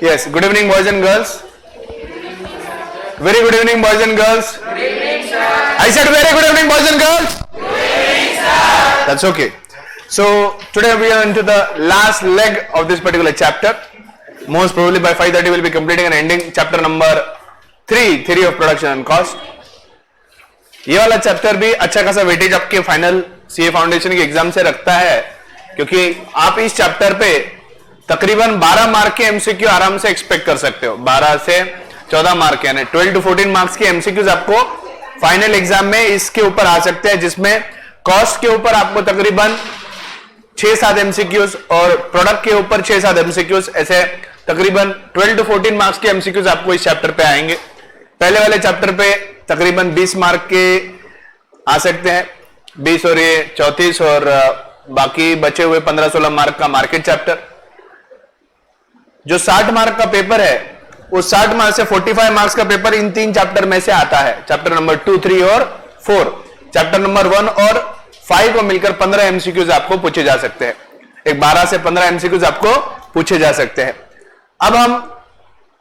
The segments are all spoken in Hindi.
Yes, good evening boys and girls. Very good evening boys and girls. Good evening, sir. I said very good evening boys and girls. Good evening, sir. That's okay. So today we are into the last leg of this particular chapter. Most probably by 5:30 we'll be completing and ending chapter number 3, theory of production and cost. ये वाला चैप्टर भी अच्छा खासा वेटेज आपके फाइनल सीए फाउंडेशन के एग्जाम से रखता है, क्योंकि आप इस चैप्टर पे तकरीबन 12 मार्क के एमसीक्यू आराम से एक्सपेक्ट कर सकते हो। 12 से 14 मार्क यानी 12 to 14 मार्क्स के एमसीक्यूज आपको फाइनल एग्जाम में इसके ऊपर आ सकते हैं, जिसमें कॉस्ट के ऊपर आपको तकरीबन 6-7 एमसीक्यूज और प्रोडक्ट के ऊपर 6-7 एमसीक्यूज, ऐसे तकरीबन 12 to 14 मार्क्स के एमसीक्यूज आपको इस चैप्टर पे आएंगे। पहले वाले चैप्टर पे तकरीबन 20 मार्क के आ सकते हैं, 20 और ये 34, और बाकी बचे हुए 15-16 मार्क का मार्केट चैप्टर। जो 60 मार्क का पेपर है, उस 60 मार्क से 45 मार्क्स का पेपर इन 3 चैप्टर में से आता है, चैप्टर नंबर 2, 3 और 4। चैप्टर नंबर 1 और 5 को मिलकर 15 एमसीक्यूज आपको पूछे जा सकते हैं। एक 12 से 15 एमसीक्यूज आपको पूछे जा सकते हैं। अब हम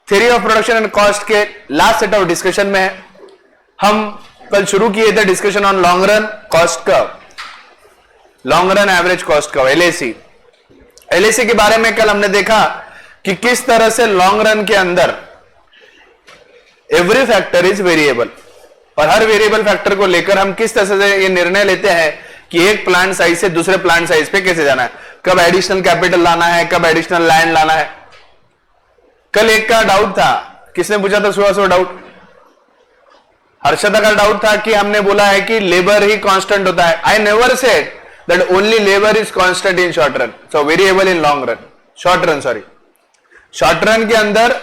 theory of production and cost के लास्ट सेट ऑफ डिस्कशन में है। हम कल शुरू किए थे discussion on long run cost curve, long run average cost curve, LAC. LAC के बारे में कल हमने देखा कि किस तरह से लॉन्ग रन के अंदर एवरी फैक्टर इज वेरिएबल, और हर वेरिएबल फैक्टर को लेकर हम किस तरह से ये निर्णय लेते हैं कि एक प्लांट साइज से दूसरे प्लांट साइज पे कैसे जाना है, कब एडिशनल कैपिटल लाना है, कब एडिशनल लैंड लाना है। कल एक का डाउट था, किसने पूछा था सुबह डाउट? हर्षदा का डाउट था कि हमने बोला है कि लेबर ही कांस्टेंट होता है। I never said that only labour is constant in short run, so variable in long run, short run sorry. Short run के अंदर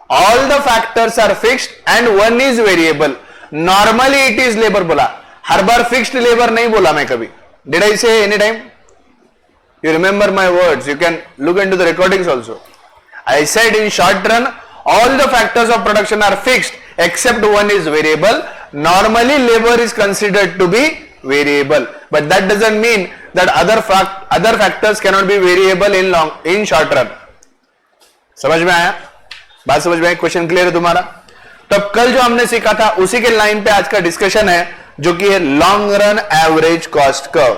all the factors are fixed and one is variable. Normally it is labour बोला, हर बार फिक्स्ड लेबर नहीं बोला मैं कभी। डिड आई से any time? You remember my words, you can look into the recordings also. I said in short run all the factors of production are fixed except one is variable. Normally labor is considered to be variable, but that doesn't mean that other factors cannot be variable in short run. समझ में आया? बात समझ में आई? क्वेश्चन क्लियर है तुम्हारा? तब कल जो हमने सीखा था उसी के लाइन पे आज का डिस्कशन है, जो कि है long run average cost curve.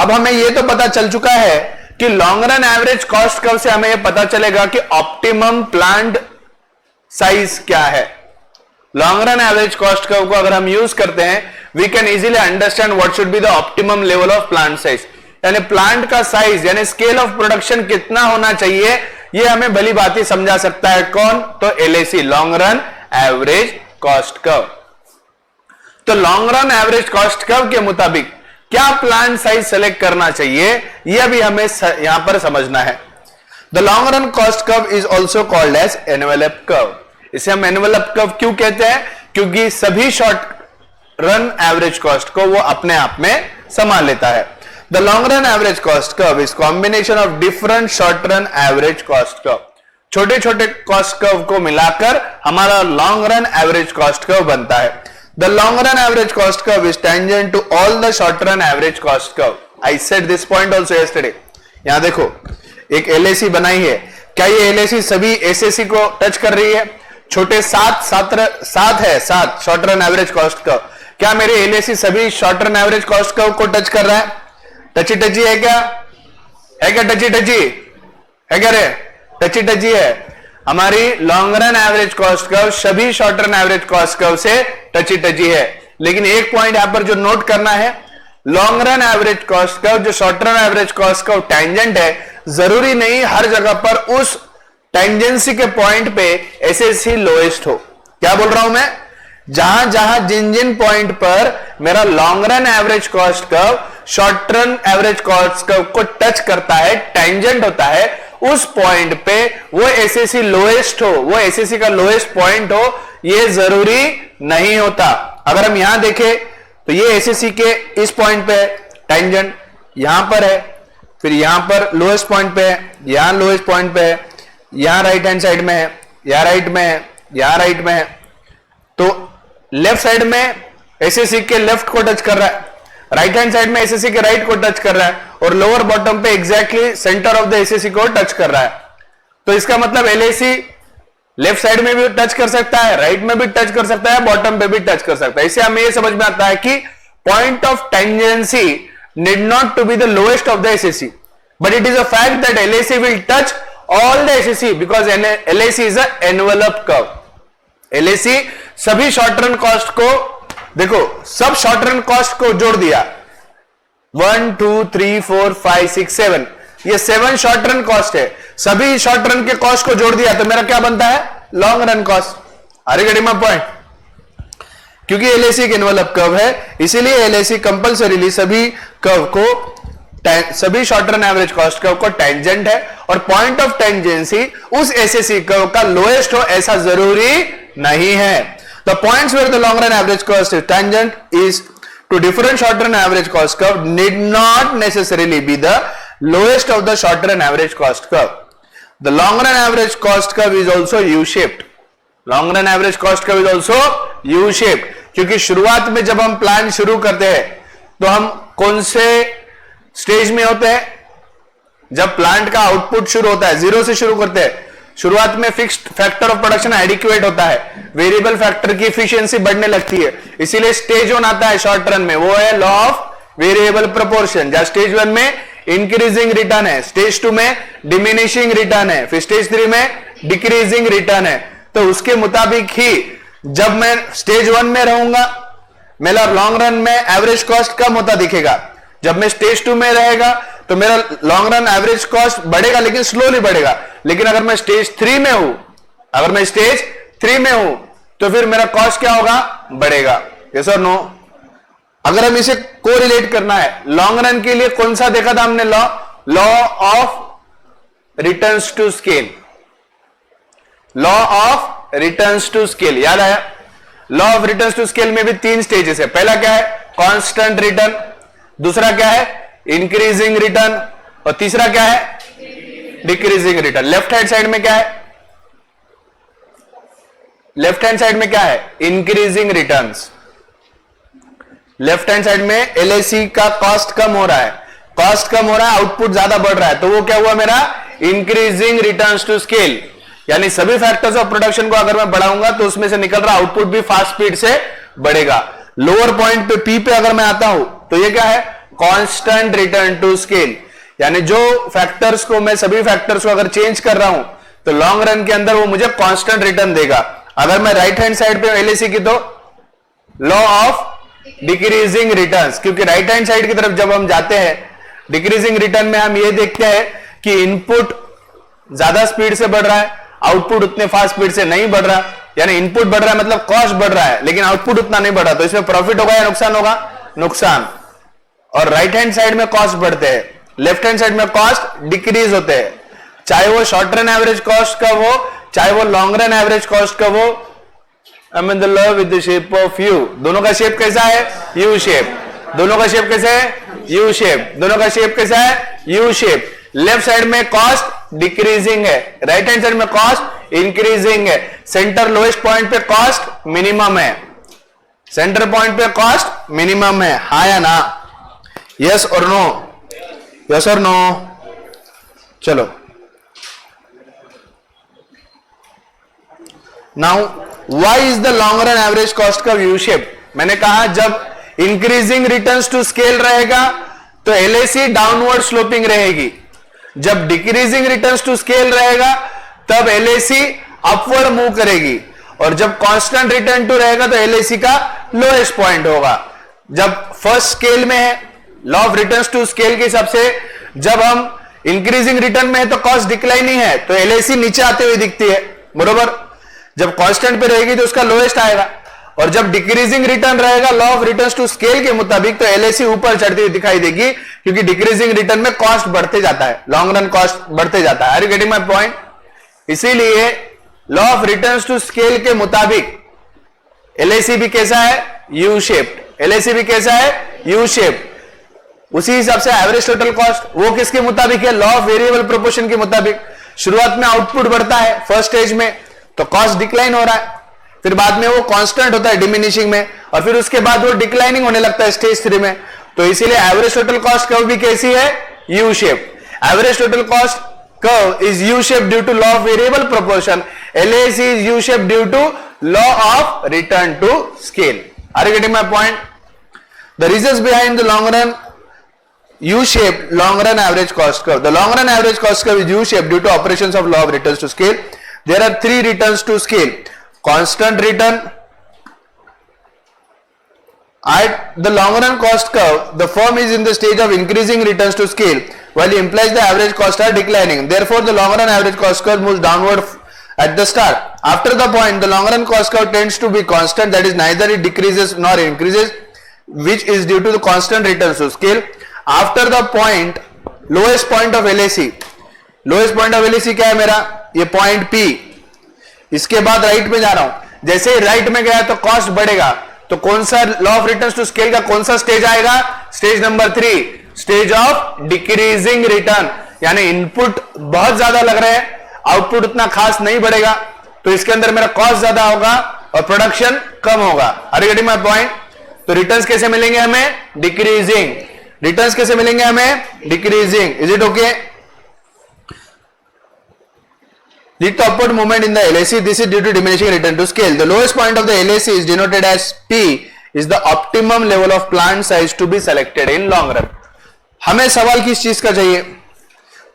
अब हमें यह तो पता चल चुका है कि long run average cost curve से हमें यह पता चलेगा कि ऑप्टिमम प्लांट साइज क्या है। Long run average cost curve को अगर हम यूज करते हैं, we can easily understand what should be the optimum level of plant size, यानी प्लांट का साइज यानी स्केल ऑफ प्रोडक्शन कितना होना चाहिए, यह हमें भली बात ही समझा सकता है। कौन? तो LAC, long run average cost curve. तो long run average cost curve के मुताबिक क्या प्लांट साइज सेलेक्ट करना चाहिए, यह भी हमें यहां पर समझना है। The long run cost curve is also called as envelope curve. इसे हम एनवेलप कर्व क्यों कहते हैं? क्योंकि सभी शॉर्ट रन एवरेज कॉस्ट को वो अपने आप में संभाल लेता है। The long run average cost curve is combination of different short run average cost curve. छोटे छोटे कॉस्ट कर्व को मिलाकर हमारा long run average cost curve बनता है। The long run average cost curve is tangent to all the short run average cost curve. I said this point also yesterday. यहां देखो, एक LAC बनाई है, क्या ये LAC सभी SAC को टच कर रही है? छोटे 7 short run average cost curve, क्या मेरे LAC सभी short run average cost curve को टच कर रहा है? टची टची है क्या? है क्या टची टची? है क्या रे? टची टची है। हमारी long run average cost curve सभी short run average cost curve से टची टची है। लेकिन एक पॉइंट यहां पर जो नोट करना है, long run average cost curve जो short run average cost curve tangent है, जरूरी नहीं हर जगह पर उस टेंजेंसी के पॉइंट पे एसएससी लोएस्ट हो। क्या बोल रहा हूं मैं? जहां जहां जिन जिन पॉइंट पर मेरा long run average cost curve short run average cost curve को टच करता है, टेंजेंट होता है, उस पॉइंट पे वो एसएससी लोएस्ट हो, वो एसएससी का लोएस्ट पॉइंट हो, ये जरूरी नहीं होता। अगर हम यहां देखें तो ये एसएससी के इस पॉइंट पे टेंजेंट यहां पर है, फिर यहां पर लोएस्ट पॉइंट पे है, यहां लोएस्ट पॉइंट पे है, यहां राइट हैंड साइड में है, यहां राइट में है, यहां राइट में है, तो लेफ्ट साइड में एसएससी के लेफ्ट को टच कर रहा है, राइट हैंड साइड में एसएससी के राइट को टच कर रहा है, और लोअर बॉटम पे exactly centre of the SSC को टच कर रहा है। तो इसका मतलब एलएसी लेफ्ट साइड में भी टच कर सकता है, राइट में भी टच कर सकता है, बॉटम पे भी टच कर सकता है। इससे हमें यह समझ में आता है कि point of tangency need not to be the lowest of the SSC, but it is a fact that LAC will touch all the SSC because LAC is a envelope curve. LAC सभी शॉर्ट रन कॉस्ट को, देखो सब शॉर्ट रन कॉस्ट को जोड़ दिया, 1 2 3 4 5 6 7, ये 7 शॉर्ट रन कॉस्ट है, सभी शॉर्ट रन के कॉस्ट को जोड़ दिया तो मेरा क्या बनता है, long run cost. Are you getting my point? क्योंकि एलएसी एक एनवेलप कर्व है, इसीलिए एलएसी कंपलसरीली सभी कर्व को, सभी short run average cost curve को टेंजेंट है, और पॉइंट ऑफ टेंजेंसी उस एसएससी कर्व का लोएस्ट हो ऐसा जरूरी नहीं है। The points where the long run average cost is tangent is to different short run average cost curve need not necessarily be the lowest of the short run average cost curve. The long run average cost curve is also U-shaped. Long run average cost curve is also U-shaped. क्योंकि शुरुआत में जब हम प्लान शुरू करते हैं तो हम कौन से स्टेज में होते हैं, जब प्लांट का आउटपुट शुरू होता है, जीरो से शुरू करते हैं। शुरुआत में fixed factor of production adequate होता है, वेरिएबल फैक्टर की एफिशिएंसी बढ़ने लगती है, इसीलिए स्टेज 1 आता है शॉर्ट रन में, वो है लॉ ऑफ वेरिएबल प्रोपोर्शन, जहां स्टेज 1 में इंक्रीजिंग रिटर्न है, स्टेज 2 में डिमिनिशिंग रिटर्न है, फिर स्टेज 3 में डिक्रीजिंग रिटर्न है। तो उसके मुताबिक ही जब मैं स्टेज 1 में रहूंगा मेरा लॉन्ग रन में एवरेज कॉस्ट कम होता दिखेगा, जब मैं स्टेज 2 में रहेगा तो मेरा लॉन्ग रन एवरेज कॉस्ट बढ़ेगा लेकिन स्लोली बढ़ेगा। लेकिन अगर मैं स्टेज 3 में हूं, अगर मैं स्टेज 3 में हूं तो फिर मेरा कॉस्ट क्या होगा, बढ़ेगा। यस और नो? अगर हम इसे कोरिलेट करना है, लॉन्ग रन के लिए कौन सा देखा था हमने law of returns to scale, law of returns to scale याद आया? Law of returns to scale में भी 3 स्टेजेस है। पहला क्या है, कांस्टेंट रिटर्न, दूसरा क्या है, इंक्रीजिंग रिटर्न, और तीसरा क्या है, decreasing return. Left hand side में क्या है, लेफ्ट हैंड साइड में क्या है, increasing returns. Left hand side में एलएसी का कॉस्ट कम हो रहा है, कॉस्ट कम हो रहा है, आउटपुट ज्यादा बढ़ रहा है, तो वो क्या हुआ मेरा, इंक्रीजिंग रिटर्न्स टू स्केल। यानी सभी फैक्टर्स ऑफ प्रोडक्शन को अगर मैं बढ़ाऊंगा तो उसमें से निकल रहा आउटपुट भी फास्ट स्पीड से बढ़ेगा। लोअर पॉइंट पे पी पे अगर मैं आता हूं तो ये क्या है, कांस्टेंट रिटर्न टू स्केल। यानी जो फैक्टर्स को मैं, सभी फैक्टर्स को अगर चेंज कर रहा हूं तो लॉन्ग रन के अंदर वो मुझे कांस्टेंट रिटर्न देगा। अगर मैं राइट हैंड साइड पे एलएसी की तो लॉ ऑफ डिक्रीजिंग रिटर्न्स, क्योंकि राइट हैंड साइड की तरफ जब हम जाते हैं डिक्रीजिंग रिटर्न में हम ये देखते हैं कि इनपुट ज्यादा स्पीड से बढ़ रहा है, आउटपुट उतने फास्ट स्पीड से नहीं बढ़ रहा। यानी इनपुट बढ़ रहा है मतलब कॉस्ट बढ़ रहा है, लेकिन आउटपुट उतना नहीं बढ़ रहा, तो इसमें प्रॉफिट होगा या नुकसान होगा, नुकसान। और राइट हैंड साइड में कॉस्ट बढ़ते हैं, लेफ्ट हैंड साइड में कॉस्ट डिक्रीज होते हैं, चाहे वो शॉर्ट रन एवरेज कॉस्ट का हो, चाहे वो लॉन्ग रन एवरेज कॉस्ट का हो। I'm in the love with the shape of U. दोनों का शेप कैसा है, U शेप। दोनों का शेप कैसा है, U शेप। दोनों का शेप कैसा है, U शेप। लेफ्ट साइड में कॉस्ट डिक्रीजिंग है, राइट हैंड साइड में कॉस्ट इंक्रीजिंग है। सेंटर लोएस्ट पॉइंट पे कॉस्ट मिनिमम है, सेंटर पॉइंट पे कॉस्ट मिनिमम है, हाँ या ना, यस और नो, यस और नो। चलो now why is the long run average cost curve U shape? मैंने कहा जब इंक्रीजिंग रिटर्न्स टू स्केल रहेगा तो एलएसी डाउनवर्ड स्लोपिंग रहेगी, जब डिक्रीजिंग रिटर्न्स टू स्केल रहेगा तब एलएसी अपवर्ड मूव करेगी, और जब कांस्टेंट रिटर्न टू रहेगा तो एलएसी का लोएस्ट पॉइंट होगा। जब फर्स्ट स्केल में है, law of returns to scale के हिसाब से जब हम इंक्रीजिंग रिटर्न में है तो कॉस्ट डिक्लाइनिंग है तो एलएसी नीचे आते हुए दिखती है, बरोबर। जब कांस्टेंट पे रहेगी तो उसका लोएस्ट आएगा, और जब डिक्रीजिंग रिटर्न रहेगा law of returns to scale के मुताबिक तो एलएसी ऊपर चढ़ती हुई दिखाई देगी, क्योंकि डिक्रीजिंग रिटर्न में कॉस्ट बढ़ते जाता है, लॉन्ग रन कॉस्ट बढ़ते जाता है। Are you getting my point? इसीलिए law of returns to scale के मुताबिक एलएसी भी कैसा है, यू शेप्ड। एलएसी भी कैसा है, यू शेप्ड। उसी हिसाब से एवरेज टोटल कॉस्ट वो किसके मुताबिक है, लॉ ऑफ वेरिएबल प्रोपोर्शन के मुताबिक। शुरुआत में आउटपुट बढ़ता है फर्स्ट स्टेज में तो कॉस्ट डिक्लाइन हो रहा है, फिर बाद में वो कांस्टेंट होता है डिमिनिशिंग में, और फिर उसके बाद वो डिक्लाइनिंग होने लगता है स्टेज 3 में। तो इसीलिए एवरेज टोटल कॉस्ट कर्व भी कैसी है, U shape. Average total cost curve is U-shaped due to law of variable proportion. LAC is U-shaped due to law of return to scale. Are you getting my point? The reasons behind the long run U-shaped long run average cost curve. The long run average cost curve is U-shaped due to operations of law of returns to scale. There are three returns to scale. Constant return. At the long run cost curve, the firm is in the stage of increasing returns to scale, while it implies the average costs are declining. Therefore, the long run average cost curve moves downward at the start. After the point, the long run cost curve tends to be constant, that is neither it decreases nor increases, which is due to the constant returns to scale. After the point, lowest point of LAC, lowest point of LAC क्या है मेरा, ये पॉइंट P. इसके बाद राइट में जा रहा हूं, जैसे ही राइट में गया तो कॉस्ट बढ़ेगा, तो कौन सा law of returns to scale का कौन सा स्टेज आएगा? Stage number 3, stage of decreasing return, यानी इनपुट बहुत ज्यादा लग रहे हैं, आउटपुट उतना खास नहीं बढ़ेगा, तो इसके अंदर मेरा कॉस्ट ज्यादा होगा और प्रोडक्शन कम होगा. Are you getting my point? तो रिटर्न्स कैसे मिलेंगे हमें? डिक्रीजिंग. रिटर्न्स कैसे मिलेंगे हमें? Decreasing. Is it okay? Lead to upward movement in the LAC. This is due to diminishing return to scale. The lowest point of the LAC is denoted as P. Is the optimum level of plant size to be selected in long run. हमें सवाल किस चीज का चाहिए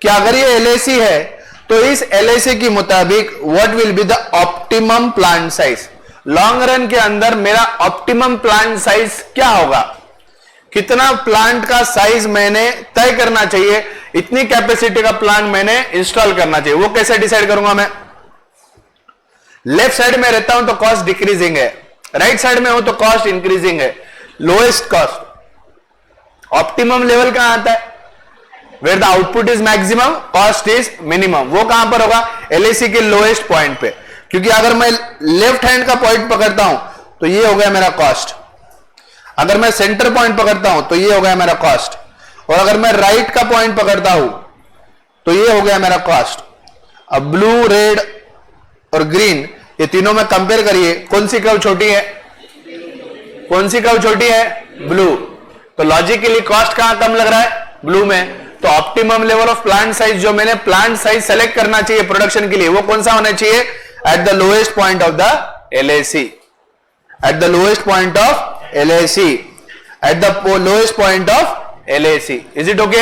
कि अगर ये LAC है तो इस LAC के मुताबिक what will be the optimum plant size? Long run के अंदर मेरा ऑप्टिमम प्लांट साइज क्या होगा? कितना प्लांट का साइज मैंने तय करना चाहिए, इतनी कैपेसिटी का प्लांट मैंने इंस्टॉल करना चाहिए, वो कैसे डिसाइड करूंगा मैं? लेफ्ट साइड में रहता हूं तो कॉस्ट डिक्रीजिंग है, राइट साइड में हूं तो कॉस्ट इंक्रीजिंग है. लोएस्ट कॉस्ट, ऑप्टिमम लेवल कहां आता है? Where the output is maximum, cost is minimum. वो कहां पर होगा? LAC के लोएस्ट पॉइंट पे. क्योंकि अगर मैं लेफ्ट हैंड का पॉइंट पकड़ता हूं तो ये हो गया मेरा कॉस्ट, अगर मैं सेंटर पॉइंट पकड़ता हूं तो ये हो गया मेरा कॉस्ट, और अगर मैं राइट का पॉइंट पकड़ता हूं तो ये हो गया मेरा कॉस्ट. अब ब्लू, रेड और ग्रीन, ये तीनों में कंपेयर करिए, कौन सी कर्व छोटी है? कौन सी कर्व छोटी है? ब्लू. तो लॉजिकली कॉस्ट कहां कम लग रहा है? ब्लू में. तो optimum level of plant size, जो मैंने प्लांट साइज सेलेक्ट करना चाहिए प्रोडक्शन के लिए, वो कौन सा होना चाहिए? At the lowest point of the LAC. At the lowest point of LAC. At the lowest point of LAC. Is it okay?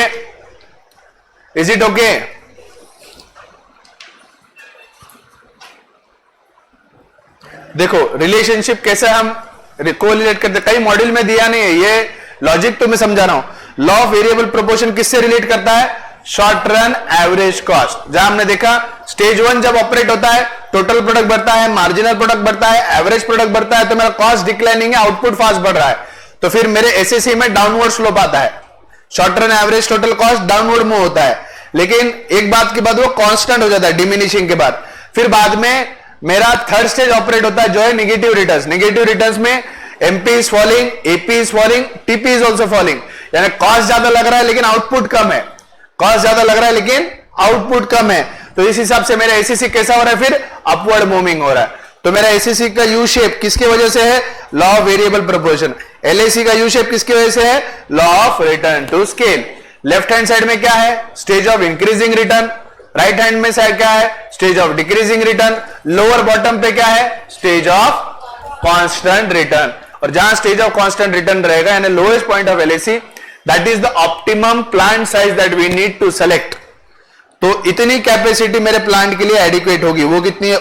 Is it okay? देखो रिलेशनशिप कैसे हम कोरिलेट करते, कई मॉड्यूल में दिया नहीं है, ये लॉजिक तो मैं समझा रहा हूं. लॉ ऑफ वेरिएबल प्रोपोर्शन किससे रिलेट करता है? Short run average cost. जहां हमने देखा स्टेज 1 जब ऑपरेट होता है, टोटल प्रोडक्ट बढ़ता है, मार्जिनल प्रोडक्ट बढ़ता है, एवरेज प्रोडक्ट बढ़ता है, तो मेरा कॉस्ट डिक्लाइनिंग है, आउटपुट फास्ट बढ़ रहा है, तो फिर मेरे SAC में डाउनवर्ड स्लोप आता है. Short run average total cost downward move होता है, लेकिन एक बात के बाद वो कांस्टेंट हो जाता है डिमिनिशिंग के बाद. फिर बाद में मेरा थर्ड स्टेज ऑपरेट होता है जो है नेगेटिव रिटर्न्स. नेगेटिव रिटर्न्स में MP is falling, AP is falling, TP is also falling, यानी कॉस्ट ज्यादा लग रहा है लेकिन आउटपुट कम है. कॉस्ट ज्यादा लग रहा है लेकिन आउटपुट कम है, तो इस हिसाब से मेरा SAC कैसा हो रहा है? फिर अपवर्ड मूविंग हो रहा है. तो मेरा SAC का यू शेप किसके वजह से है? Law of variable proportion. LAC का यू शेप किसकी वजह से है? Law of return to scale. Left hand side में क्या है? Stage of increasing return. Right hand में साइड क्या है? Stage of decreasing return. Lower bottom पे क्या है? Stage of constant return. और जहां स्टेज ऑफ कांस्टेंट रिटर्न रहेगा यानी lowest point of LAC, that is the optimum plant size that we need to select. तो इतनी कैपेसिटी मेरे प्लांट के लिए एडिक्वेट होगी. वो कितनी है?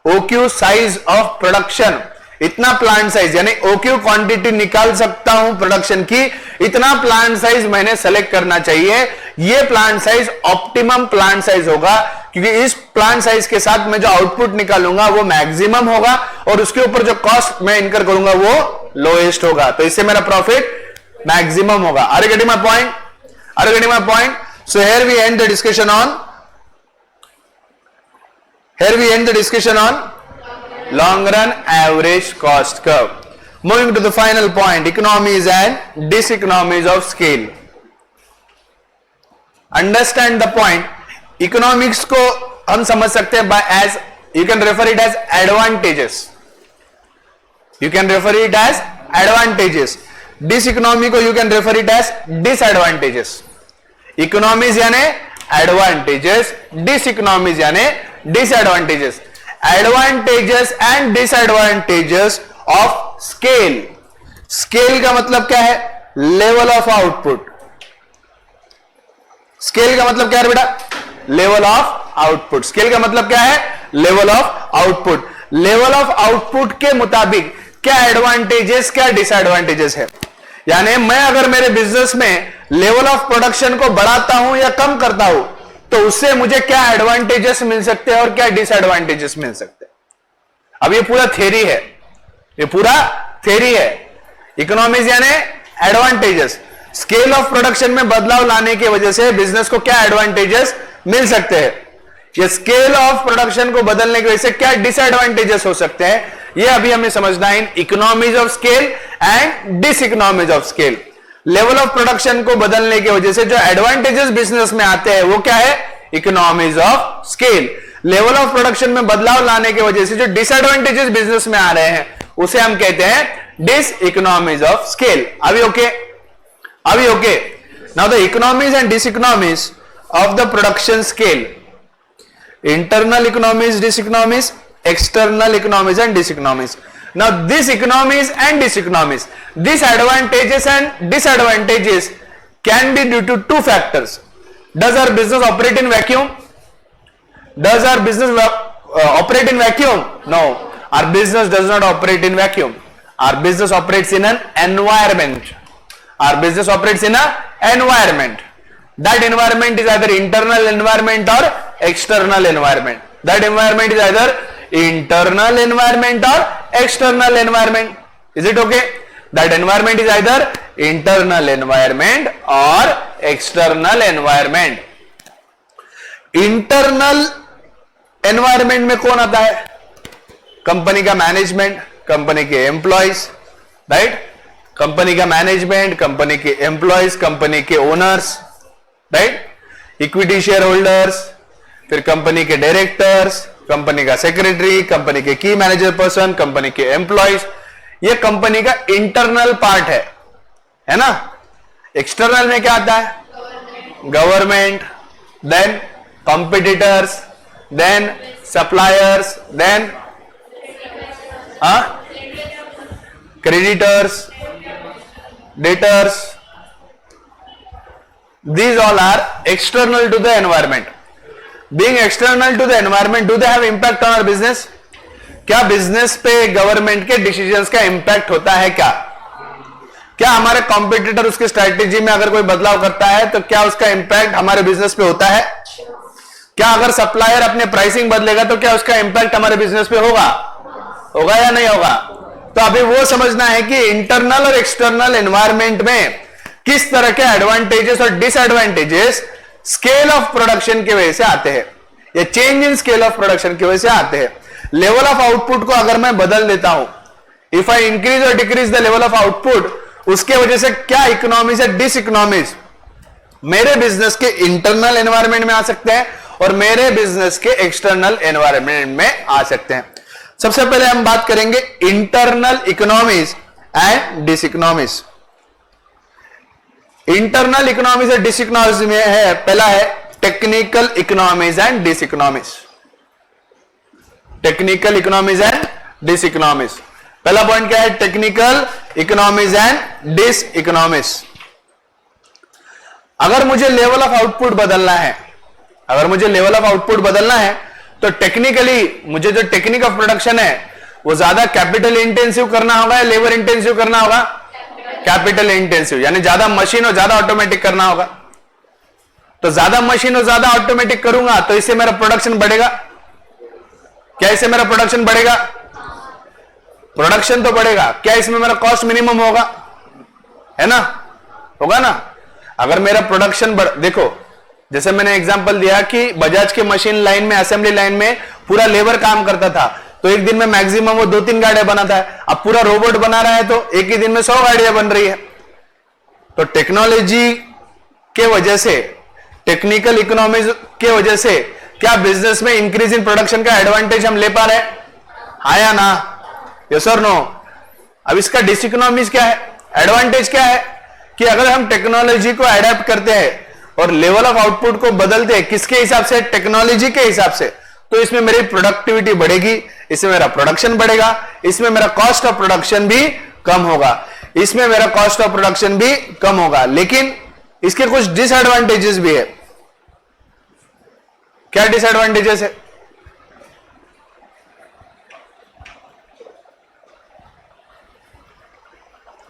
OQ size of production. इतना प्लांट साइज यानी OQ क्वांटिटी निकाल सकता हूं प्रोडक्शन की, इतना प्लांट साइज मैंने सेलेक्ट करना चाहिए. ये plant size optimum plant size होगा, क्योंकि इस प्लांट साइज के साथ मैं जो आउटपुट निकालूंगा वो मैक्सिमम होगा और उसके ऊपर जो कॉस्ट मैं इनकर करूंगा वो लोएस्ट होगा. तो इससे मेरा प्रॉफिट मैक्सिमम होगा. Are you getting my point? Are you getting my point? So here we end the discussion on long run average cost curve. Moving to the final point, economies and diseconomies of scale. Understand the point. Economics को हम समझ सकते हैं by as, you can refer it as advantages. You can refer it as advantages. Diseconomy को you can refer it as disadvantages. Economies यानी एडवांटेजेस, डिसइकोनॉमीज यानी disadvantages, advantages and disadvantages of scale. Scale का मतलब क्या है? Level of output. स्केल का मतलब क्या है बेटा? Level of output. स्केल का मतलब क्या है? Level of output. Level of output के मुताबिक क्या एडवांटेजेस क्या डिसएडवांटेजेस है, यानी मैं अगर मेरे बिजनेस में लेवल ऑफ प्रोडक्शन को बढ़ाता हूं या कम करता हूं तो उससे मुझे क्या एडवांटेजेस मिल सकते हैं और क्या डिसएडवांटेजेस मिल सकते हैं। अब ये पूरा थ्योरी है, ये पूरा थ्योरी है। इकोनॉमीज यानी एडवांटेजेस, स्केल ऑफ प्रोडक्शन में बदलाव लाने की वजह से बिजनेस को क्या एडवांटेजेस मिल सकते हैं, ये स्केल ऑफ प्रोडक्शन को बदलने की वजह से क्या डिसएडवांटेजेस हो सकते हैं, ये अभी हमें समझना है इन economies of scale and diseconomies of scale. Level of production को बदलने की वजह से जो एडवांटेजेस बिजनेस में आते हैं वो क्या है? Economies of scale. Level of production में बदलाव लाने की वजह से जो डिसएडवांटेजेस बिजनेस में आ रहे हैं उसे हम कहते हैं डिसइकोनॉमीज ऑफ स्केल। अभी ओके? अभी okay? Now the economies and diseconomies of the production scale, internal economies, diseconomies, external economies and diseconomies. Now these economies and diseconomies, these advantages and disadvantages can be due to two factors. Does our business operate in vacuum? Does our business operate in vacuum? No, our business does not operate in vacuum. Our business operates in an environment. Our business operates in an environment. That environment is either internal environment or external environment. That environment is either internal environment or external environment. Is it okay? That environment is either internal environment or external environment. Internal environment में कौन आता है? कंपनी का मैनेजमेंट, कंपनी के एम्प्लॉयज, राइट? कंपनी का मैनेजमेंट, कंपनी के एम्प्लॉयज, कंपनी के owners, right? Equity share holders, फिर कंपनी के डायरेक्टर्स, कंपनी का सेक्रेटरी, कंपनी के की मैनेजर पर्सन, कंपनी के एम्प्लॉयज, ये कंपनी का इंटरनल पार्ट है ना? एक्सटर्नल में क्या आता है? Government, then competitors, then suppliers, then creditors, debtors. These all are external to the environment. Being external to the environment, do they have impact on our business? क्या बिजनेस पे गवर्नमेंट के डिसीजंस का इंपैक्ट होता है क्या? क्या हमारे कॉम्पिटिटर उसकी स्ट्रैटेजी में अगर कोई बदलाव करता है तो क्या उसका इंपैक्ट हमारे बिजनेस पे होता है? क्या अगर सप्लायर अपने प्राइसिंग बदलेगा तो क्या उसका इंपैक्ट हमारे बिजनेस पे होगा? होगा या नहीं होगा? तो अभी वो समझना है कि इंटरनल और एक्सटर्नल एनवायरमेंट में किस तरह के एडवांटेजेस और डिसएडवांटेजेस स्केल ऑफ प्रोडक्शन की वजह से आते हैं, या change in scale of production की वजह से आते हैं। लेवल ऑफ आउटपुट को अगर मैं बदल देता हूं, इफ आई इंक्रीज और decrease the level of output, उसके वजह से क्या इकोनॉमीज या डिसइकोनॉमीज मेरे बिजनेस के इंटरनल एनवायरमेंट में आ सकते हैं और मेरे बिजनेस के एक्सटर्नल एनवायरमेंट में आ सकते हैं। सबसे पहले हम बात करेंगे internal economies and diseconomies. Internal economies और डिसइकोनॉमीज में है, पहला है technical economies and diseconomies. Technical economies and diseconomies, पहला पॉइंट क्या है? Technical economies and diseconomies. अगर मुझे लेवल ऑफ आउटपुट बदलना है, अगर मुझे लेवल ऑफ आउटपुट बदलना है तो टेक्निकली मुझे जो टेक्निक ऑफ प्रोडक्शन है वो ज्यादा कैपिटल इंटेंसिव करना होगा या लेबर इंटेंसिव करना होगा? कैपिटल इंटेंसिव, यानी ज्यादा मशीन और ज्यादा ऑटोमेटिक करना होगा। तो ज्यादा मशीन और ज्यादा ऑटोमेटिक करूंगा तो इससे मेरा प्रोडक्शन बढ़ेगा। क्या इससे मेरा प्रोडक्शन बढ़ेगा? प्रोडक्शन तो बढ़ेगा। क्या इसमें मेरा कॉस्ट मिनिमम होगा? है ना? होगा ना? अगर मेरा प्रोडक्शन देखो, जैसे मैंने एग्जांपल दिया कि बजाज के मशीन लाइन में, असेंबली लाइन में पूरा लेबर काम करता था, तो एक दिन में मैक्सिमम वो 2-3 गाड़ियां बनाता है। अब पूरा रोबोट बना रहा है तो एक ही दिन में 100 गाड़ियां बन रही है। तो टेक्नोलॉजी के वजह से, टेक्निकल इकोनॉमीज के वजह से क्या बिजनेस में इंक्रीज इन प्रोडक्शन का एडवांटेज हम ले पा रहे हैं? हाँ या ना? यस और नो? अब इसका डिसइकोनॉमीज क्या है? एडवांटेज क्या है कि अगर हम टेक्नोलॉजी को एडेप्ट करते हैं और लेवल ऑफ आउटपुट को बदलते हैं किसके हिसाब से? टेक्नोलॉजी के हिसाब से। तो इसमें मेरी प्रोडक्टिविटी बढ़ेगी, इसमें मेरा प्रोडक्शन बढ़ेगा, इसमें मेरा कॉस्ट ऑफ प्रोडक्शन भी कम होगा, इसमें मेरा कॉस्ट ऑफ प्रोडक्शन भी कम होगा। लेकिन इसके कुछ डिसएडवांटेजेस भी है। क्या डिसएडवांटेजेस है?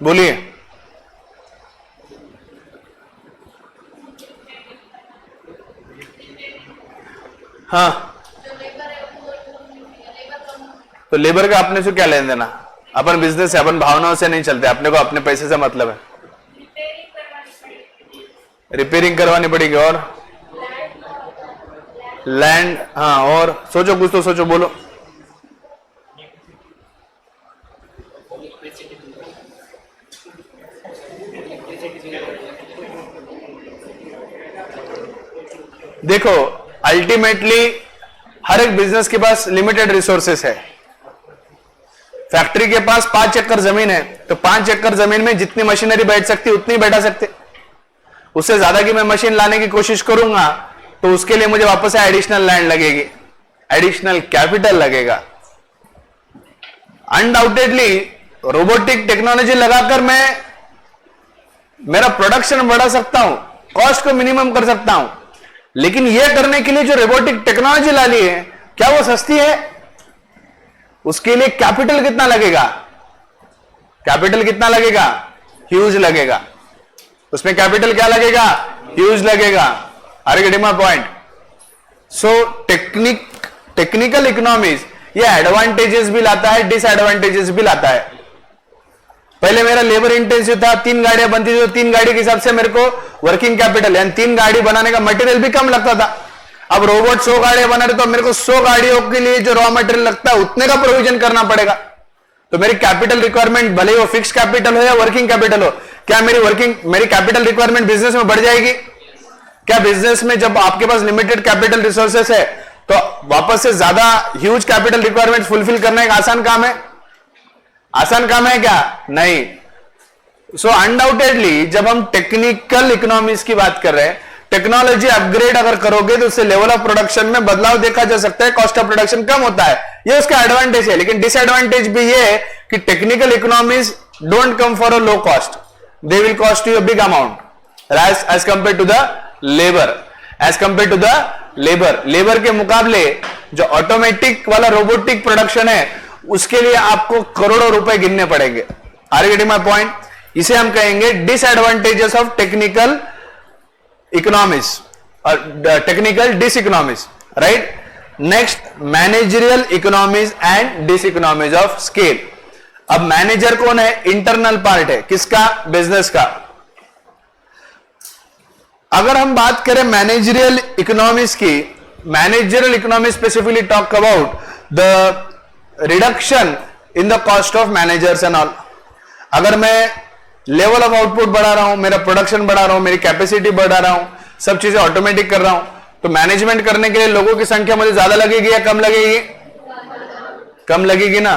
बोलिए। हाँ, तो लेबर का अपने से क्या लेना देना? अपन बिजनेस है, अपन भावनाओं से नहीं चलते, अपने को अपने पैसे से मतलब है। रिपेयरिंग करवानी पड़ेगी और लैंड, हाँ, और सोचो, कुछ तो सोचो, बोलो। देखो, अल्टीमेटली हर एक बिजनेस के पास लिमिटेड रिसोर्सेस है। फैक्ट्री के पास 5 एकड़ जमीन है, तो 5 एकड़ जमीन में जितनी मशीनरी बैठ सकती उतनी बैठा सकते। उससे ज्यादा की मैं मशीन लाने की कोशिश करूंगा तो उसके लिए मुझे वापस से एडिशनल लैंड लगेगी, एडिशनल कैपिटल लगेगा। अनडाउटेडली रोबोटिक टेक्नोलॉजी लगाकर मैं मेरा प्रोडक्शन बढ़ा सकता हूं, कॉस्ट को मिनिमम कर सकता हूं। लेकिन यह करने के लिए जो रोबोटिक टेक्नोलॉजी ला ली है, क्या वो सस्ती है? उसके लिए कैपिटल कितना लगेगा? कैपिटल कितना लगेगा? ह्यूज लगेगा। उसमें कैपिटल क्या लगेगा? ह्यूज लगेगा। Are you getting my point? So technical economies ये एडवांटेजेस भी लाता है, डिसएडवांटेजेस भी लाता है। पहले मेरा लेबर इंटेंसिव था, 3 गाड़ियां बनती थी तो 3 गाड़ी के हिसाब से मेरे को वर्किंग कैपिटल यानी 3 गाड़ी बनाने का मटेरियल भी कम लगता था। अब रोबोट 100 गाड़ियां बना रहे तो मेरे को 100 गाड़ियों के लिए जो रॉ मटेरियल लगता है उतने का प्रोविजन करना पड़ेगा। तो मेरी कैपिटल रिक्वायरमेंट भले ही वो फिक्स कैपिटल हो या वर्किंग कैपिटल हो, क्या मेरी कैपिटल रिक्वायरमेंट बिजनेस में बढ़ जाएगी? क्या बिजनेस में जब आपके पास लिमिटेड कैपिटल रिसोर्सेस है तो वापस से ज्यादा ह्यूज कैपिटल रिक्वायरमेंट फुलफिल करना एक आसान काम है? आसान काम है क्या? नहीं। सो अनडाउटेडली जब हम टेक्निकल इकोनॉमीज की बात कर रहे हैं, टेक्नोलॉजी अपग्रेड अगर करोगे तो उससे लेवल ऑफ प्रोडक्शन में बदलाव देखा जा सकता है, कॉस्ट ऑफ प्रोडक्शन कम होता है, ये उसका एडवांटेज है। लेकिन डिसएडवांटेज भी ये है कि technical economies don't come for a low cost, they will cost you a big amount as compare to the labour. As compare to the labour, labour के मुकाबले जो ऑटोमेटिक वाला रोबोटिक प्रोडक्शन है उसके लिए आपको करोड़ों रुपए गिनने पड़ेंगे। Are you getting my point? इसे हम कहेंगे डिसएडवांटेजेस ऑफ टेक्निकल इकोनॉमिक्स और technical dis economics, right? Next, managerial economics and dis economics of scale. अब मैनेजर कौन है? इंटरनल पार्ट है, किसका? बिजनेस का। अगर हम बात करें मैनेजरियल इकोनॉमिक्स की, managerial economics specifically talk about the reduction in the cost of managers and all. अगर मैं लेवल ऑफ आउटपुट बढ़ा रहा हूं, मेरा प्रोडक्शन बढ़ा रहा हूं, मेरी कैपेसिटी बढ़ा रहा हूं, सब चीजें ऑटोमेटिक कर रहा हूं, तो मैनेजमेंट करने के लिए लोगों की संख्या मुझे ज्यादा लगेगी या कम लगेगी? कम लगेगी ना।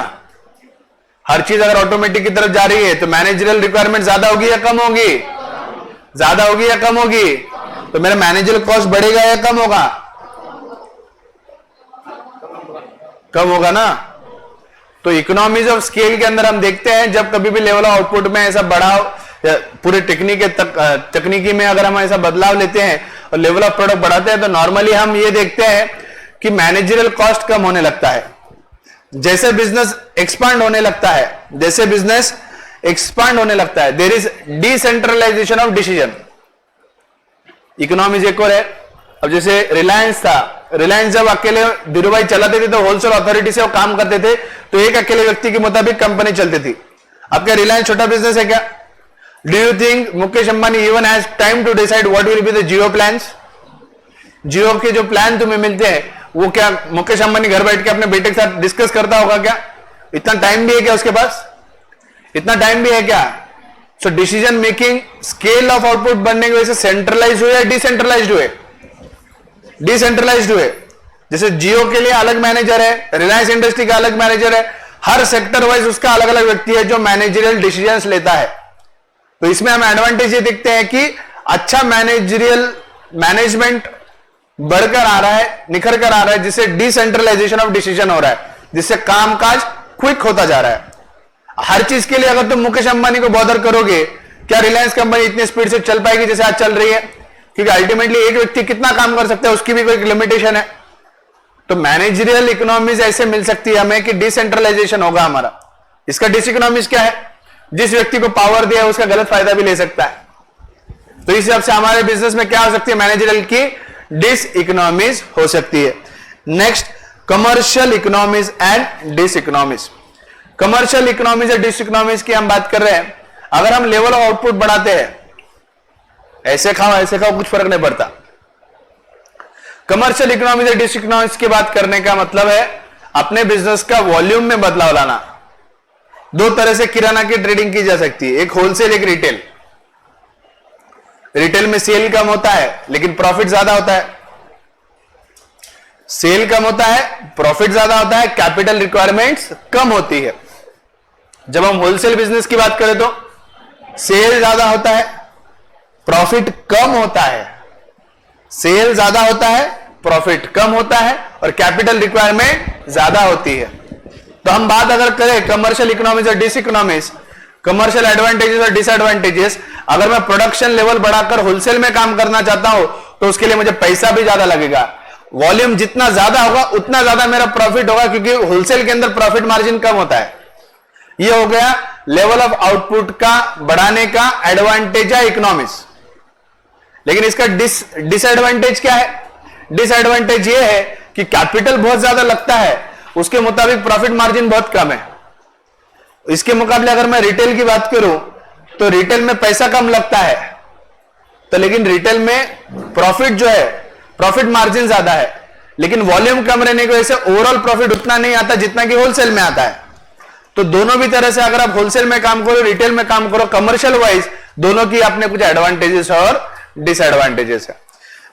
हर चीज अगर ऑटोमेटिक की तरफ जा रही है तो मैनेजरियल रिक्वायरमेंट ज्यादा होगी या कम होगी? ज्यादा होगी या कम होगी? तो मेरा मैनेजरियल कॉस्ट बढ़ेगा या कम होगा? कम होगा ना। तो इकोनॉमीज ऑफ स्केल के अंदर हम देखते हैं जब कभी भी लेवल ऑफ आउटपुट में ऐसा बढ़ाव, पूरे तकनीकी में अगर हम ऐसा बदलाव लेते हैं और लेवल ऑफ प्रोडक्ट बढ़ाते हैं तो नॉर्मली हम ये देखते हैं कि मैनेजरियल कॉस्ट कम होने लगता है। जैसे बिजनेस एक्सपांड होने लगता है, जैसे बिजनेस एक्सपांड होने लगता है, there is decentralization of decision. Economies एक और है। अब जैसे रिलायंस था, रिलायंस जब अकेले धीरूभाई चलाते थे तो होलसेल अथॉरिटी से वो काम करते थे, तो एक अकेले व्यक्ति के मुताबिक कंपनी चलती थी। अब क्या रिलायंस छोटा बिजनेस है क्या? Do you think Mukesh Ambani even has time to decide what will be the Jio plans? Jio के जो प्लान तुम्हें मिलते हैं वो क्या मुकेश अंबानी घर बैठ के अपने बेटे के साथ डिस्कस करता होगा क्या? इतना टाइम भी है क्या उसके पास? इतना टाइम भी है क्या? So decision making scale of output बनने की वजह से सेंट्रलाइज हुए या डिसेंट्रलाइज हुए? डिसेंट्रलाइज्ड हुए। जैसे जियो के लिए अलग मैनेजर है, रिलायंस इंडस्ट्री का अलग मैनेजर है, हर सेक्टर वाइज उसका अलग अलग व्यक्ति है जो मैनेजरियल डिसीजंस लेता है। तो इसमें हम एडवांटेज ये देखते हैं कि अच्छा मैनेजरियल मैनेजमेंट बढ़कर आ रहा है, निखर कर आ रहा है, जिससे डिसेंट्रलाइजेशन ऑफ डिसीजन हो रहा है, जिससे कामकाज क्विक होता जा रहा है। हर चीज के लिए अगर तुम मुकेश अंबानी को बॉदर करोगे, क्या रिलायंस कंपनी इतनी स्पीड से चल पाएगी जैसे आज चल रही है? क्योंकि अल्टीमेटली एक व्यक्ति कितना काम कर सकता है उसकी भी कोई लिमिटेशन है। तो मैनेजरियल इकोनॉमीज ऐसे मिल सकती है हमें कि डिसेंट्रलाइजेशन होगा हमारा। इसका डिस इकोनॉमीज क्या है? जिस व्यक्ति को पावर दिया है उसका गलत फायदा भी ले सकता है। तो इस हिसाब से हमारे बिजनेस में क्या हो सकती है? मैनेजरियल की डिस इकोनॉमीज हो सकती है। Next, commercial economies and dis economies. Commercial economies और डिस इकोनॉमीज की हम बात कर रहे हैं। अगर हम लेवल ऑफ आउटपुट बढ़ाते हैं, ऐसे खाओ कुछ फर्क नहीं पड़ता। कमर्शियल इकोनॉमीज और डिस इकोनॉमीज की बात करने का मतलब है अपने बिजनेस का वॉल्यूम में बदलाव लाना। दो तरह से किराना की ट्रेडिंग की जा सकती है, एक होलसेल, एक रिटेल। रिटेल में सेल कम होता है लेकिन प्रॉफिट ज्यादा होता है। सेल कम होता है, प्रॉफिट ज्यादा होता है, कैपिटल रिक्वायरमेंट्स कम होती है। जब हम होलसेल बिजनेस की बात करें तो सेल ज्यादा होता है, प्रॉफिट कम होता है। सेल ज्यादा होता है, प्रॉफिट कम होता है और कैपिटल रिक्वायरमेंट ज्यादा होती है। तो हम बात अगर करें कमर्शियल इकोनॉमीज और डिस इकोनॉमीज, कमर्शियल एडवांटेजेस और डिसएडवांटेजेस, अगर मैं प्रोडक्शन लेवल बढ़ाकर होलसेल में काम करना चाहता हूं तो उसके लिए मुझे पैसा भी ज्यादा लगेगा। वॉल्यूम जितना ज्यादा होगा उतना ज्यादा मेरा प्रॉफिट होगा, क्योंकि होलसेल के अंदर प्रॉफिट मार्जिन कम होता है। यह हो गया लेवल ऑफ आउटपुट का बढ़ाने का एडवांटेज है इकोनॉमिक्स। लेकिन इसका डिसएडवांटेज क्या है? डिसएडवांटेज यह है कि कैपिटल बहुत ज्यादा लगता है, उसके मुताबिक प्रॉफिट मार्जिन बहुत कम है। इसके मुकाबले अगर मैं रिटेल की बात करूं तो रिटेल में पैसा कम लगता है, तो लेकिन रिटेल में प्रॉफिट जो है, प्रॉफिट मार्जिन ज्यादा है, लेकिन वॉल्यूम कम रहने की वजह से ओवरऑल प्रॉफिट उतना नहीं आता जितना कि होलसेल में आता है। तो दोनों भी तरह से अगर आप होलसेल में काम करो, रिटेल में काम करो, कमर्शियल वाइज दोनों की अपने कुछ एडवांटेजेस और डिसएडवांटेजेस है।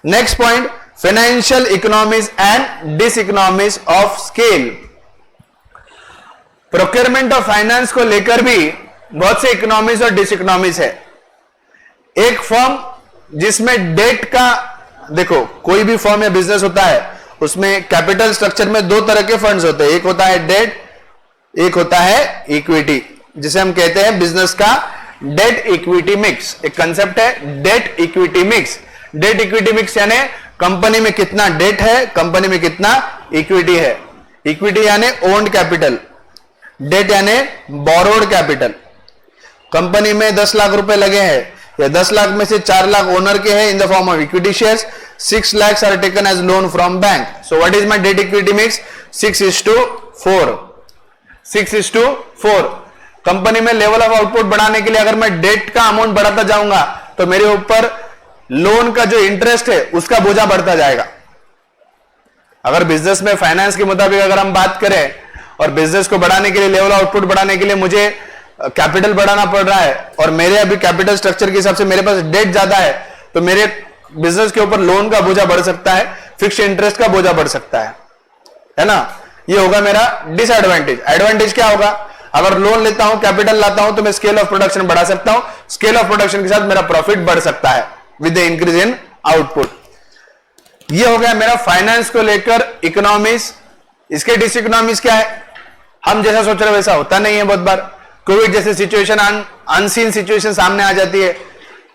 Next point, financial economies and dis economies of scale. Procurement of finance को लेकर भी बहुत से इकोनॉमीज और डिस इकोनॉमीज है। एक फर्म जिसमें डेट का, देखो कोई भी फर्म या बिजनेस होता है उसमें कैपिटल स्ट्रक्चर में दो तरह के फंड्स होते हैं, एक होता है डेट, एक होता है इक्विटी, जिसे हम कहते हैं बिजनेस का डेट इक्विटी मिक्स। एक कंसेप्ट है date equity mix. Date equity mix यानी कंपनी में कितना डेट है, कंपनी में कितना इक्विटी है। इक्विटी यानी ओन्ड कैपिटल, डेट यानी बोरोड कैपिटल। कंपनी में 10 लाख रुपए लगे हैं, या 10 लाख में से 4 लाख ओनर के हैं in the form of equity shares, 6 lakhs are taken as loan from bank. So what is my debt equity mix? 6:4। 6:4। Company में लेवल ऑफ आउटपुट बढ़ाने के लिए अगर मैं डेट का अमाउंट बढ़ाता जाऊंगा तो मेरे ऊपर लोन का जो इंटरेस्ट है उसका बोझा बढ़ता जाएगा। अगर बिजनेस में फाइनेंस के मुताबिक अगर हम बात करें और बिजनेस को बढ़ाने के लिए, लेवल आउटपुट बढ़ाने के लिए मुझे कैपिटल बढ़ाना पड़ रहा है और मेरे अभी कैपिटल स्ट्रक्चर के हिसाब से मेरे पास डेट ज्यादा है, तो मेरे बिजनेस के ऊपर लोन का बोझा बढ़ सकता है, फिक्स्ड इंटरेस्ट का बोझा बढ़ सकता है ना। ये होगा मेरा डिसएडवांटेज। एडवांटेज क्या होगा? अगर लोन लेता हूं, कैपिटल लाता हूं तो मैं स्केल ऑफ प्रोडक्शन बढ़ा सकता हूं, स्केल ऑफ प्रोडक्शन के साथ मेरा प्रॉफिट बढ़ सकता है with the increase in output. ये हो गया मेरा फाइनेंस को लेकर इकोनॉमीज। इसके डिस इकोनॉमीज क्या है? हम जैसा सोच रहे वैसा होता नहीं है। बहुत बार कोविड जैसे सिचुएशन, अनसीन सिचुएशन सामने आ जाती है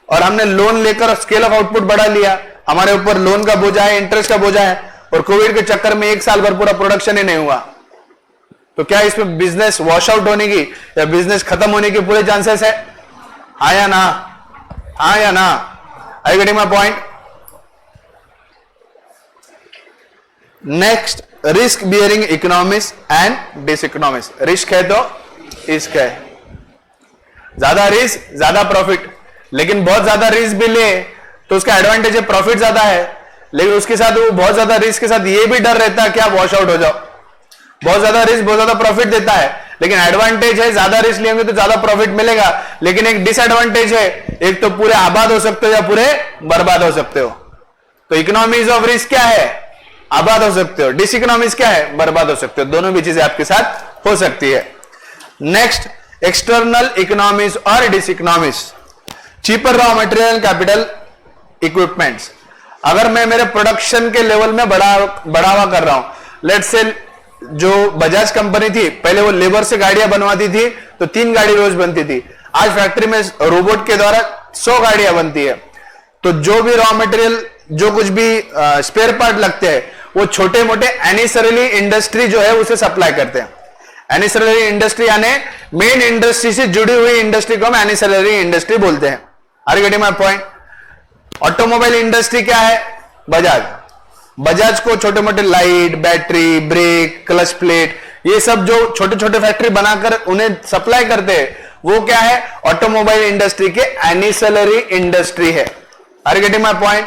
और हमने लोन लेकर स्केल ऑफ आउटपुट बढ़ा लिया, हमारे ऊपर लोन का बोझा है, इंटरेस्ट का बोझा है, और कोविड के चक्कर में 1 साल भर पूरा प्रोडक्शन ही नहीं हुआ। तो क्या इसमें बिजनेस वॉश आउट होने की या बिजनेस खत्म होने के पूरे चांसेस है? हाँ या ना? हाँ या ना? I you getting my point? Next, risk bearing economics and dis economics. Risk है तो रिस्क है, ज्यादा रिस्क ज्यादा प्रॉफिट, लेकिन बहुत ज्यादा रिस्क भी ले तो उसका एडवांटेज है प्रॉफिट ज्यादा है, लेकिन उसके साथ वो बहुत ज्यादा रिस्क के साथ ये भी डर रहता है कि आप वॉश आउट हो जाओ। बहुत ज्यादा रिस्क बहुत ज्यादा प्रॉफिट देता है, लेकिन एडवांटेज है ज्यादा रिस्क लेंगे तो ज्यादा प्रॉफिट मिलेगा, लेकिन एक डिसएडवांटेज है, एक तो पूरे आबाद हो सकते हो या पूरे बर्बाद हो सकते हो। तो इकोनॉमीज ऑफ रिस्क क्या है? आबाद हो सकते हो। डिस इकोनॉमीज क्या है? बर्बाद हो सकते हो। दोनों भी चीजें आपके साथ हो सकती है। नेक्स्ट, एक्सटर्नल इकोनॉमीज और dis economies. Cheaper raw material capital equipments. अगर मैं मेरे प्रोडक्शन के लेवल में बढ़ावा कर रहा हूं, लेट्स से जो बजाज कंपनी थी पहले वो लेबर से गाड़ियां बनवाती थी तो 3 गाड़ी रोज बनती थी, आज फैक्ट्री में रोबोट के द्वारा 100 गाड़ियां बनती है। तो जो भी रॉ मटेरियल, जो कुछ भी स्पेयर पार्ट लगते हैं वो छोटे मोटे एनिसरली इंडस्ट्री जो है उसे सप्लाई करते हैं। एनिसरली इंडस्ट्री यानी मेन इंडस्ट्री से जुड़ी हुई इंडस्ट्री को हम एनिसरली इंडस्ट्री बोलते हैं। Are you getting my point? Automobile industry क्या है? बजाज को छोटे मोटे light, battery, brake, clutch plate, ये सब जो छोटे छोटे फैक्ट्री बनाकर उन्हें सप्लाई करते हैं वो क्या है? ऑटोमोबाइल इंडस्ट्री के एनिसलरी इंडस्ट्री है। Are you getting my point?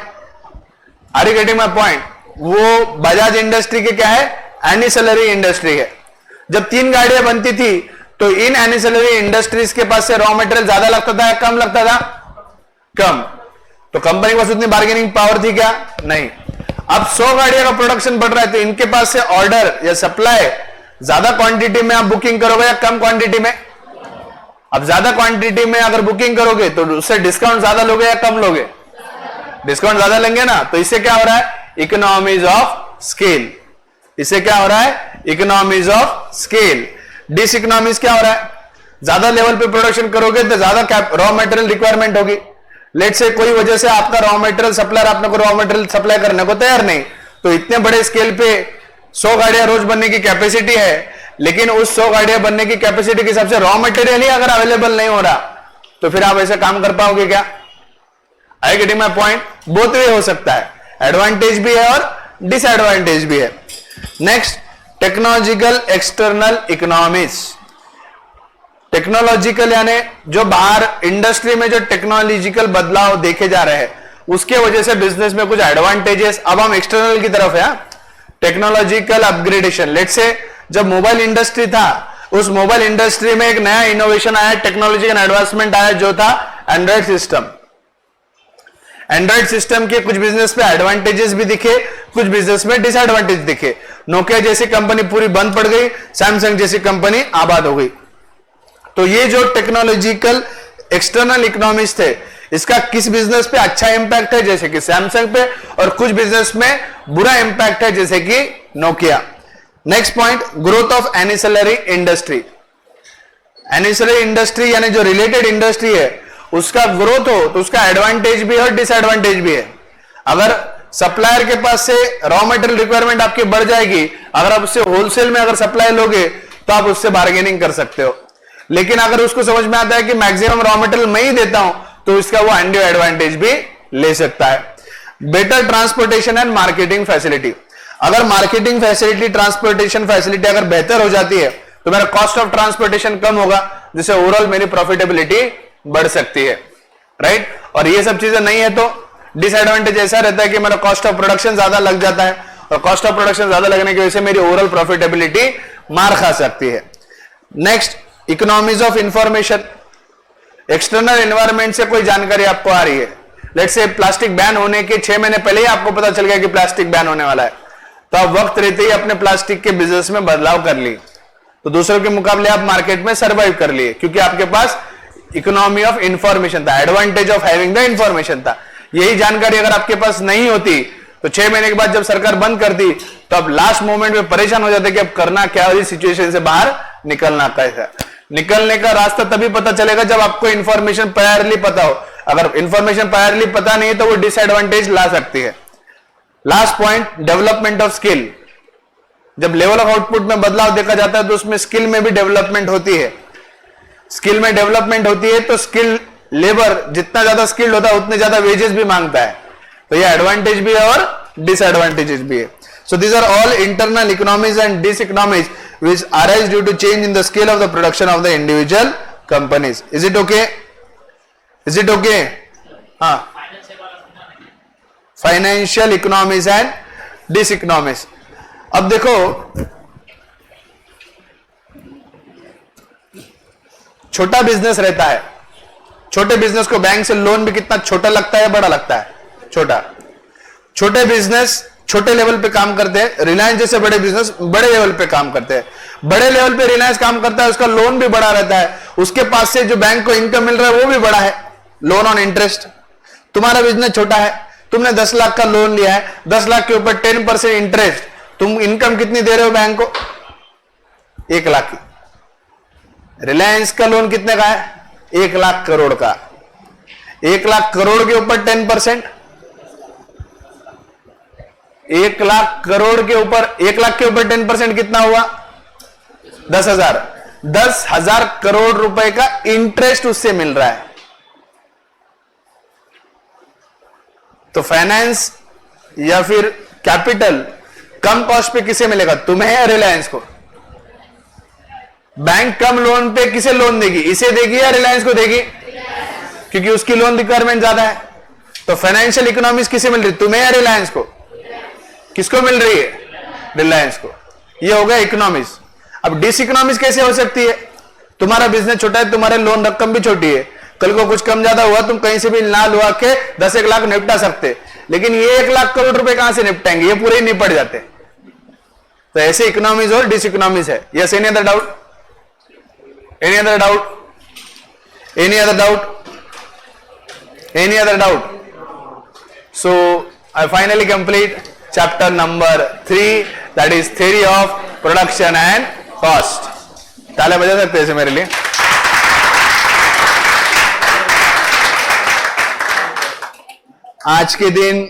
Are you getting my point? वो बजाज इंडस्ट्री के क्या है? एनिसलरी इंडस्ट्री है। जब 3 गाड़ियां बनती थी तो इन एनिसलरी इंडस्ट्रीज के पास से रॉ मटेरियल ज्यादा लगता था या कम लगता था? कम। तो कंपनी के पास उतनी बार्गेनिंग पावर थी क्या? नहीं। अब 100 गाड़ियों का प्रोडक्शन बढ़ रहा है तो इनके पास से ऑर्डर या सप्लाई ज्यादा क्वांटिटी में आप बुकिंग करोगे या कम क्वांटिटी में? अब ज्यादा क्वांटिटी में अगर बुकिंग करोगे तो उससे डिस्काउंट ज्यादा लोगे या कम लोगे? डिस्काउंट ज्यादा लेंगे ना। तो इससे क्या हो रहा है? Economies of scale. इससे क्या हो रहा है? Economies of scale. Dis economies क्या हो रहा है? ज्यादा लेवल पे प्रोडक्शन करोगे तो ज्यादा रॉ मटेरियल रिक्वायरमेंट होगी। लेट से कोई वजह से आपका रॉ मटेरियल सप्लायर आपने को रॉ मटेरियल सप्लाई करने को तैयार नहीं, तो इतने बड़े स्केल पे 100 गाड़ियां रोज बनने की कैपेसिटी है, लेकिन उस 100 गाड़ियां बनने की कैपेसिटी के हिसाब से रॉ मटेरियल ही अगर अवेलेबल नहीं हो रहा तो फिर आप ऐसे काम कर पाओगे क्या? I getting my point? Both way हो सकता है, एडवांटेज भी है और डिसएडवांटेज भी है। Next, technological external economies. Technological यानी जो बाहर इंडस्ट्री में जो टेक्नोलॉजिकल बदलाव देखे जा रहे हैं उसके वजह से बिजनेस में कुछ एडवांटेजेस। अब हम एक्सटर्नल की तरफ है, टेक्नोलॉजिकल अपग्रेडेशन। लेट्स से जब मोबाइल इंडस्ट्री था उस मोबाइल इंडस्ट्री में एक नया इनोवेशन आया, टेक्नोलॉजिकल एडवांसमेंट आया जो था एंड्रॉइड सिस्टम। एंड्रॉइड सिस्टम के कुछ बिजनेस पे एडवांटेजेस भी दिखे, कुछ बिजनेस में डिसएडवांटेज दिखे। नोकिया जैसी कंपनी पूरी बंद पड़ गई, सैमसंग जैसी कंपनी आबाद हो गई। तो ये जो टेक्नोलॉजिकल एक्सटर्नल इकोनॉमिक्स थे इसका किस बिजनेस पे अच्छा इंपैक्ट है जैसे कि सैमसंग पे, और कुछ बिजनेस में बुरा इंपैक्ट है जैसे कि Nokia. Next point, growth of ancillary industry. Ancillary industry यानी जो रिलेटेड इंडस्ट्री है उसका ग्रोथ हो तो उसका एडवांटेज भी है और डिसएडवांटेज भी है। अगर सप्लायर के पास से रॉ मटेरियल रिक्वायरमेंट आपकी बढ़ जाएगी, अगर आप उससे होलसेल में अगर सप्लाई लोगे तो आप उससे बार्गेनिंग कर सकते हो। लेकिन अगर उसको समझ में आता है कि मैक्सिमम रॉ मटेरियल मैं ही देता हूं तो इसका वो अनड्यू एडवांटेज भी ले सकता है। Better transportation and marketing facility. अगर मार्केटिंग फैसिलिटी, ट्रांसपोर्टेशन फैसिलिटी अगर बेहतर हो जाती है तो मेरा कॉस्ट ऑफ ट्रांसपोर्टेशन कम होगा, जिससे ओवरऑल मेरी प्रॉफिटेबिलिटी बढ़ सकती है, राइट। और ये सब चीजें नहीं है तो डिसएडवांटेज ऐसा रहता है कि मेरा कॉस्ट ऑफ प्रोडक्शन ज्यादा लग जाता है, और कॉस्ट ऑफ प्रोडक्शन ज्यादा लगने की वजह से मेरी ओवरऑल प्रॉफिटेबिलिटी मार खा सकती है। Next, economies of information. External environment से कोई जानकारी आपको आ रही है, लेट्स से प्लास्टिक बैन होने के 6 महीने पहले ही आपको पता चल गया कि प्लास्टिक बैन होने वाला है, तो आप वक्त रहते ही अपने प्लास्टिक के बिजनेस में बदलाव कर लिए, तो दूसरों के मुकाबले आप मार्केट में सर्वाइव कर लिए क्योंकि आपके पास इकोनॉमी ऑफ इंफॉर्मेशन था, advantage of having the information था। यही जानकारी अगर आपके पास नहीं होती तो 6 महीने के बाद जब सरकार बंद करती तो आप लास्ट मोमेंट में परेशान हो जाते कि अब करना क्या, इस सिचुएशन से बाहर निकलना कैसा। निकलने का रास्ता तभी पता चलेगा जब आपको इंफॉर्मेशन प्रायरली पता हो। अगर इंफॉर्मेशन प्रायरली पता नहीं है तो वो डिसएडवांटेज ला सकती है। Last point, development of skill. जब लेवल ऑफ आउटपुट में बदलाव देखा जाता है तो उसमें स्किल में भी डेवलपमेंट होती है। स्किल में डेवलपमेंट होती है तो स्किल लेबर जितना ज्यादा स्किल्ड होता है उतने ज्यादा वेजेस भी मांगता है, तो ये एडवांटेज भी है और डिसएडवांटेजेस भी है। So these are all internal economies and dis economies which arise due to change in the scale of the production of the individual companies. Is it okay? Is it okay? हाँ, financial economies and dis economies. अब देखो, छोटा बिजनेस रहता है, छोटे बिजनेस को बैंक से लोन भी कितना छोटा लगता है, बड़ा लगता है, छोटा। छोटे बिजनेस छोटे लेवल पे काम करते हैं, रिलायंस जैसे बड़े बिजनेस बड़े लेवल पे काम करते हैं। बड़े लेवल पे रिलायंस काम करता है, उसका लोन भी बड़ा रहता है, उसके पास से जो बैंक को इनकम मिल रहा है वो भी बड़ा है, लोन ऑन इंटरेस्ट। तुम्हारा बिजनेस छोटा है, तुमने 10 लाख का लोन लिया है, 10 लाख के ऊपर 10% इंटरेस्ट, तुम इनकम कितनी दे रहे हो बैंक को? 1 लाख की। रिलायंस का लोन कितने का है? 1 लाख करोड़ का। 1 लाख करोड़ के ऊपर 10%, 1 लाख करोड़ के ऊपर 1 लाख के ऊपर 10% कितना हुआ? 10,000। 10,000 करोड़ रुपए का इंटरेस्ट उससे मिल रहा है। तो फाइनेंस या फिर कैपिटल कम कॉस्ट पे किसे मिलेगा? तुम्हें या रिलायंस को? बैंक कम लोन पे किसे लोन देगी? इसे देगी या रिलायंस को देगी? क्योंकि उसकी लोन रिक्वायरमेंट ज्यादा है। तो फाइनेंशियल इकोनॉमिक्स किसे मिल रही है? तुम्हें या रिलायंस को? किसको मिल रही है? रिलायंस को। ये हो गया इकोनॉमिक्स। अब डिस इकोनॉमिक्स कैसे हो सकती है? तुम्हारा बिजनेस छोटा है, तुम्हारे लोन रकम भी छोटी है, कल को कुछ कम ज्यादा हुआ, तुम कहीं से भी ना लुआ के 10-1 लाख निपटा सकते, लेकिन ये 1 लाख करोड़ रुपए कहां से निपटाएंगे? ये पूरे ही निपट जाते। तो ऐसे इकोनॉमिक्स और डिस इकोनॉमिक्स है। Yes, any other doubt? Any other doubt? Any other doubt? Any other doubt? So I finally complete chapter number 3, that is theory of production and cost. ताले बजा सकते हैं इसे मेरे लिए? आज के दिन